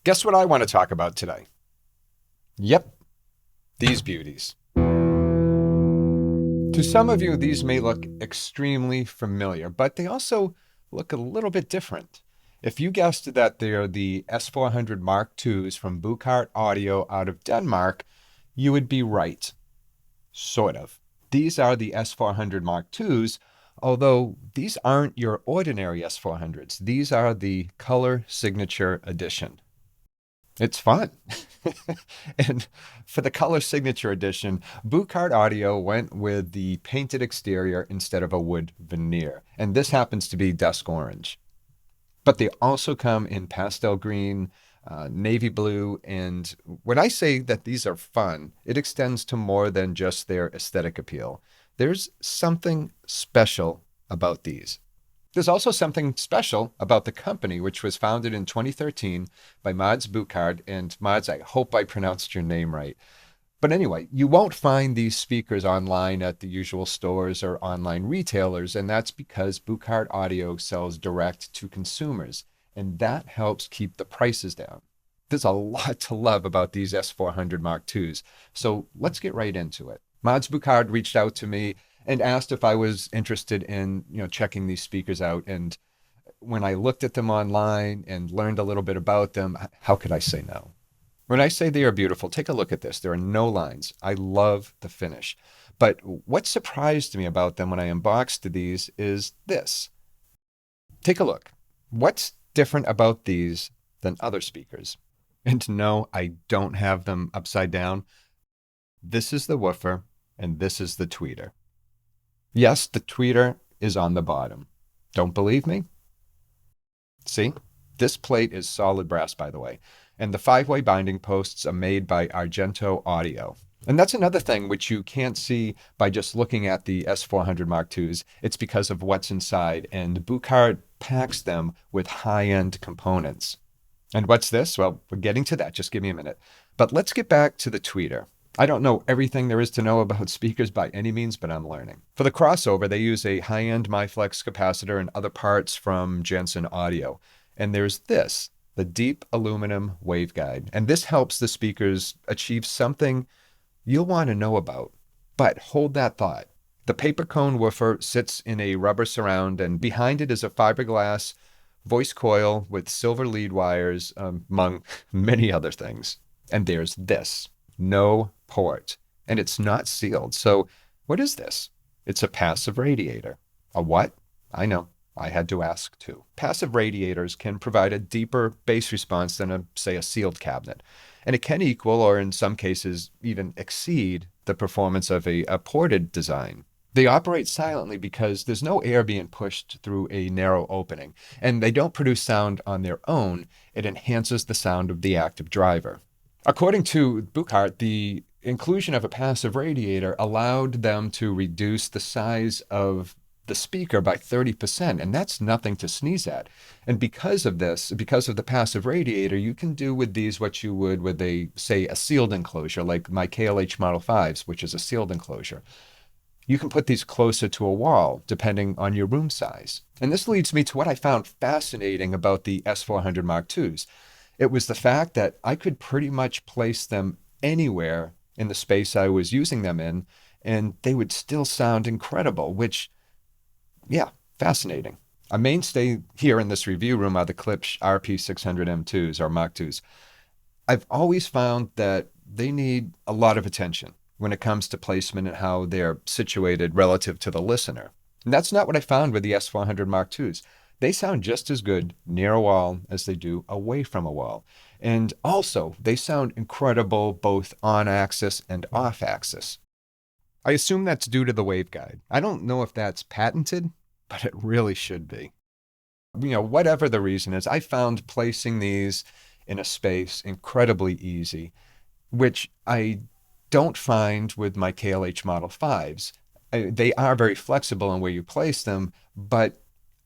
Guess what I want to talk about today? Yep, these beauties. To some of you, these may look extremely familiar, but they also look a little bit different. If you guessed that they're the S400 Mark IIs from Buchart Audio out of Denmark, you would be right. Sort of. These are the S400 Mark IIs, although these aren't your ordinary S400s. These are the Color Signature Edition. It's fun. And for the Color Signature Edition, Buchart Audio went with the painted exterior instead of a wood veneer. And this happens to be dusk orange. But they also come in pastel green, navy blue. And when I say that these are fun, it extends to more than just their aesthetic appeal. There's something special about these. There's also something special about the company, which was founded in 2013 by Mads Buchart. And Mads, I hope I pronounced your name right. But anyway, you won't find these speakers online at the usual stores or online retailers, and that's because Buchart Audio sells direct to consumers, and that helps keep the prices down. There's a lot to love about these S400 Mark IIs, so let's get right into it. Mads Buchart reached out to me and asked if I was interested in, checking these speakers out. And when I looked at them online and learned a little bit about them, how could I say no? When I say they are beautiful, take a look at this. There are no lines. I love the finish. But what surprised me about them when I unboxed these is this. Take a look. What's different about these than other speakers? And no, I don't have them upside down. This is the woofer, and this is the tweeter. Yes, the tweeter is on the bottom. Don't believe me? See? This plate is solid brass, by the way. And the 5-way binding posts are made by Argento Audio. And that's another thing which you can't see by just looking at the S400 Mark IIs. It's because of what's inside. And Buchart packs them with high-end components. And what's this? Well, we're getting to that. Just give me a minute. But let's get back to the tweeter. I don't know everything there is to know about speakers by any means, but I'm learning. For the crossover, they use a high-end MyFlex capacitor and other parts from Jensen Audio. And there's this, the deep aluminum waveguide. And this helps the speakers achieve something you'll want to know about. But hold that thought. The paper cone woofer sits in a rubber surround, and behind it is a fiberglass voice coil with silver lead wires, among many other things. And there's this. No port, and it's not sealed. So what is this? It's a passive radiator. A what? I know. I had to ask too. Passive radiators can provide a deeper bass response than, say, a sealed cabinet. And it can equal, or in some cases even exceed, the performance of a ported design. They operate silently because there's no air being pushed through a narrow opening, and they don't produce sound on their own. It enhances the sound of the active driver. According to Buchart, the inclusion of a passive radiator allowed them to reduce the size of the speaker by 30%, and that's nothing to sneeze at. And because of this, because of the passive radiator, you can do with these what you would with a sealed enclosure, like my KLH Model 5s, which is a sealed enclosure. You can put these closer to a wall, depending on your room size. And this leads me to what I found fascinating about the S400 Mark IIs. It was the fact that I could pretty much place them anywhere in the space I was using them in, and they would still sound incredible, which, yeah, fascinating. A mainstay here in this review room are the Klipsch RP600M2s, or Mark IIs. I've always found that they need a lot of attention when it comes to placement and how they're situated relative to the listener. And that's not what I found with the S400 Mark IIs. They sound just as good near a wall as they do away from a wall. And also, they sound incredible both on axis and off axis. I assume that's due to the waveguide. I don't know if that's patented, but it really should be. Whatever the reason is, I found placing these in a space incredibly easy, which I don't find with my KLH Model 5s. They are very flexible in where you place them, but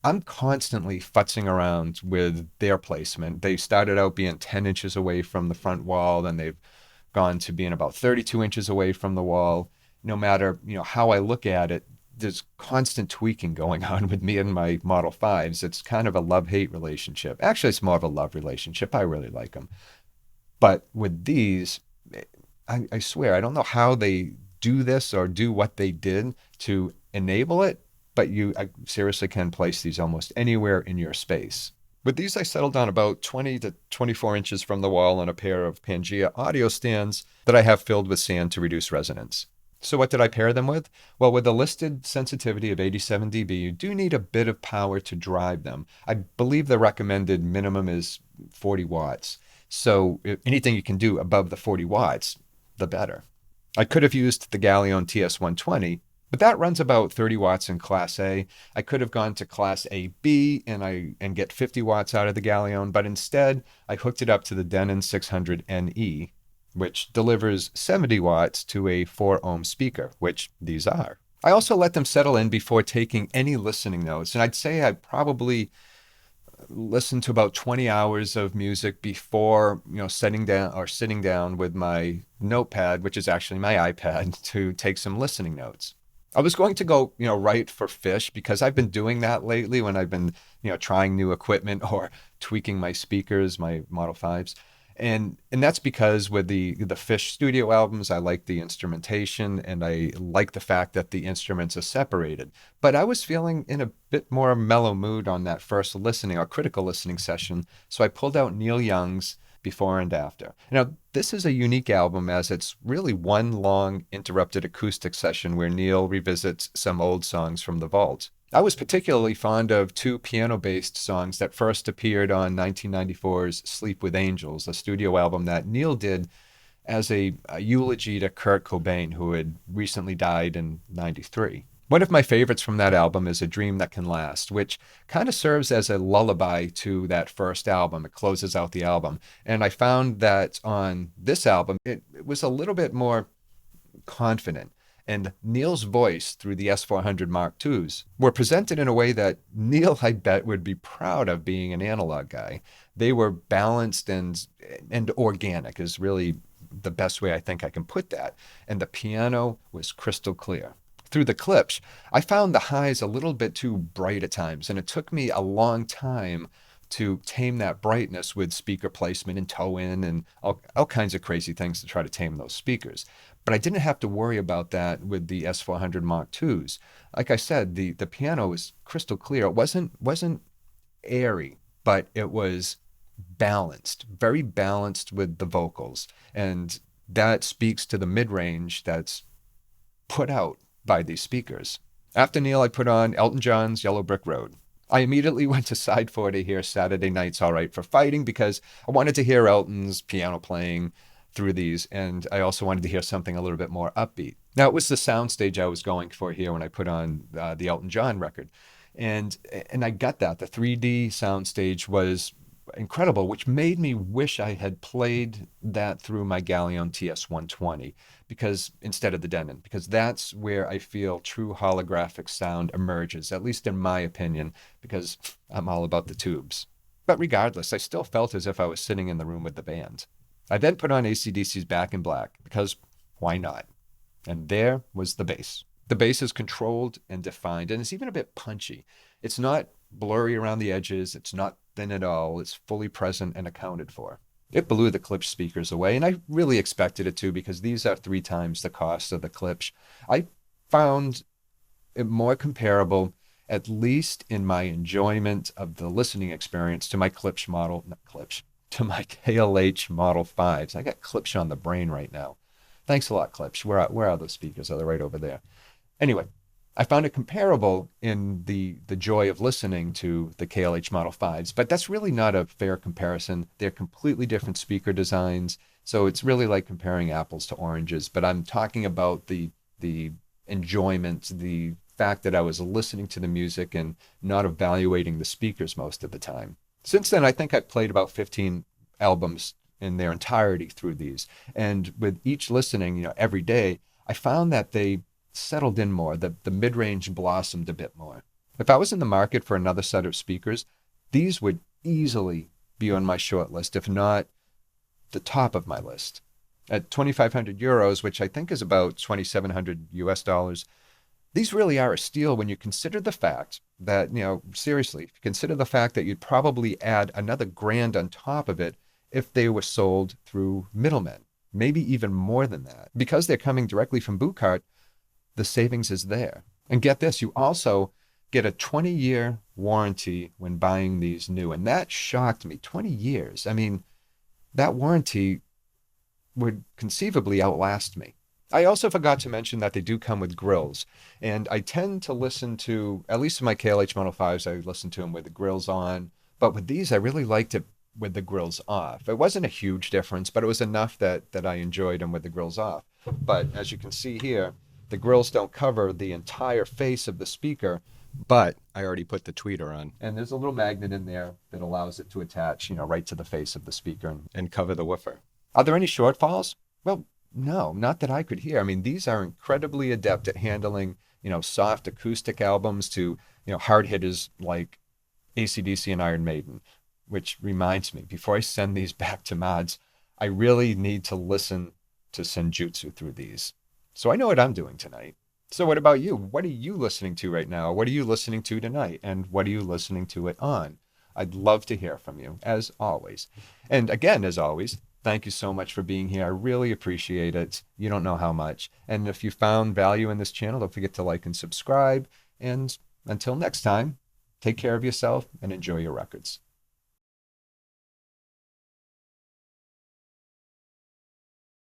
I'm constantly futzing around with their placement. They started out being 10 inches away from the front wall, then they've gone to being about 32 inches away from the wall. No matter, how I look at it, there's constant tweaking going on with me and my Model 5s. It's kind of a love-hate relationship. Actually, it's more of a love relationship. I really like them. But with these, I swear, I don't know how they do this or do what they did to enable it, but I seriously can place these almost anywhere in your space. With these, I settled on about 20 to 24 inches from the wall on a pair of Pangea audio stands that I have filled with sand to reduce resonance. So what did I pair them with? Well, with a listed sensitivity of 87 dB, you do need a bit of power to drive them. I believe the recommended minimum is 40 watts. So anything you can do above the 40 watts, the better. I could have used the Galeon TS120, but that runs about 30 watts in Class A. I could have gone to Class AB and get 50 watts out of the Galeon, but instead I hooked it up to the Denon 600 NE, which delivers 70 watts to a 4 ohm speaker, which these are. I also let them settle in before taking any listening notes, and I'd say I probably listened to about 20 hours of music before, sitting down with my notepad, which is actually my iPad, to take some listening notes. I was going to go, right for fish because I've been doing that lately when I've been, trying new equipment or tweaking my speakers, my Model 5s. And that's because with the Fish studio albums, I like the instrumentation and I like the fact that the instruments are separated. But I was feeling in a bit more mellow mood on that first listening or critical listening session, so I pulled out Neil Young's Before and After. Now, this is a unique album as it's really one long interrupted acoustic session where Neil revisits some old songs from the vault. I was particularly fond of two piano-based songs that first appeared on 1994's Sleep with Angels, a studio album that Neil did as a eulogy to Kurt Cobain, who had recently died in '93. One of my favorites from that album is A Dream That Can Last, which kind of serves as a lullaby to that first album. It closes out the album. And I found that on this album, it was a little bit more confident. And Neil's voice through the S400 Mark IIs were presented in a way that Neil, I bet, would be proud of being an analog guy. They were balanced and organic is really the best way I think I can put that. And the piano was crystal clear. Through the clips, I found the highs a little bit too bright at times, and it took me a long time to tame that brightness with speaker placement and toe-in and all kinds of crazy things to try to tame those speakers. But I didn't have to worry about that with the S400 Mark IIs. Like I said, the piano was crystal clear. It wasn't airy, but it was balanced, very balanced with the vocals. And that speaks to the mid-range that's put out by these speakers. After Neil, I put on Elton John's Yellow Brick Road. I immediately went to side 4 to hear Saturday Night's All Right for Fighting because I wanted to hear Elton's piano playing through these, and I also wanted to hear something a little bit more upbeat. Now, it was the soundstage I was going for here when I put on the Elton John record, and I got that. The 3D soundstage was incredible, which made me wish I had played that through my Galeon TS120 because instead of the Denon, because that's where I feel true holographic sound emerges, at least in my opinion, because I'm all about the tubes. But regardless, I still felt as if I was sitting in the room with the band. I then put on AC/DC's Back in Black because why not? And there was the bass. The bass is controlled and defined, and it's even a bit punchy. It's not blurry around the edges. It's not thin at all. It's fully present and accounted for. It blew the Klipsch speakers away, and I really expected it to because these are 3 times the cost of the Klipsch. I found it more comparable, at least in my enjoyment of the listening experience, to my Klipsch model, not Klipsch, to my KLH Model 5s. I got Klipsch on the brain right now. Thanks a lot, Klipsch. Where are those speakers? Oh, they're right over there. Anyway, I found it comparable in the joy of listening to the KLH Model 5s, but that's really not a fair comparison. They're completely different speaker designs, so it's really like comparing apples to oranges, but I'm talking about the enjoyment, the fact that I was listening to the music and not evaluating the speakers most of the time. Since then, I think I've played about 15 albums in their entirety through these, and with each listening, every day, I found that they settled in more. The mid-range blossomed a bit more. If I was in the market for another set of speakers, these would easily be on my short list, if not the top of my list. At 2,500 euros, which I think is about $2,700 US, These really are a steal when you consider the fact that, seriously, if you consider the fact that you'd probably add another grand on top of it if they were sold through middlemen, maybe even more than that. Because they're coming directly from Buchart, the savings is there. And get this, you also get a 20-year warranty when buying these new. And that shocked me. 20 years. I mean, that warranty would conceivably outlast me. I also forgot to mention that they do come with grills. And I tend to listen to, at least in my KLH Model 5s, I listen to them with the grills on. But with these, I really liked it with the grills off. It wasn't a huge difference, but it was enough that I enjoyed them with the grills off. But as you can see here, the grills don't cover the entire face of the speaker, but I already put the tweeter on. And there's a little magnet in there that allows it to attach, right to the face of the speaker and cover the woofer. Are there any shortfalls? Well, no, not that I could hear. I mean, these are incredibly adept at handling, soft acoustic albums to, hard hitters like AC/DC and Iron Maiden, which reminds me, before I send these back to mods, I really need to listen to Senjutsu through these. So I know what I'm doing tonight. So what about you? What are you listening to right now? What are you listening to tonight? And what are you listening to it on? I'd love to hear from you, as always. And again, as always, thank you so much for being here. I really appreciate it. You don't know how much. And if you found value in this channel, don't forget to like and subscribe. And until next time, take care of yourself and enjoy your records.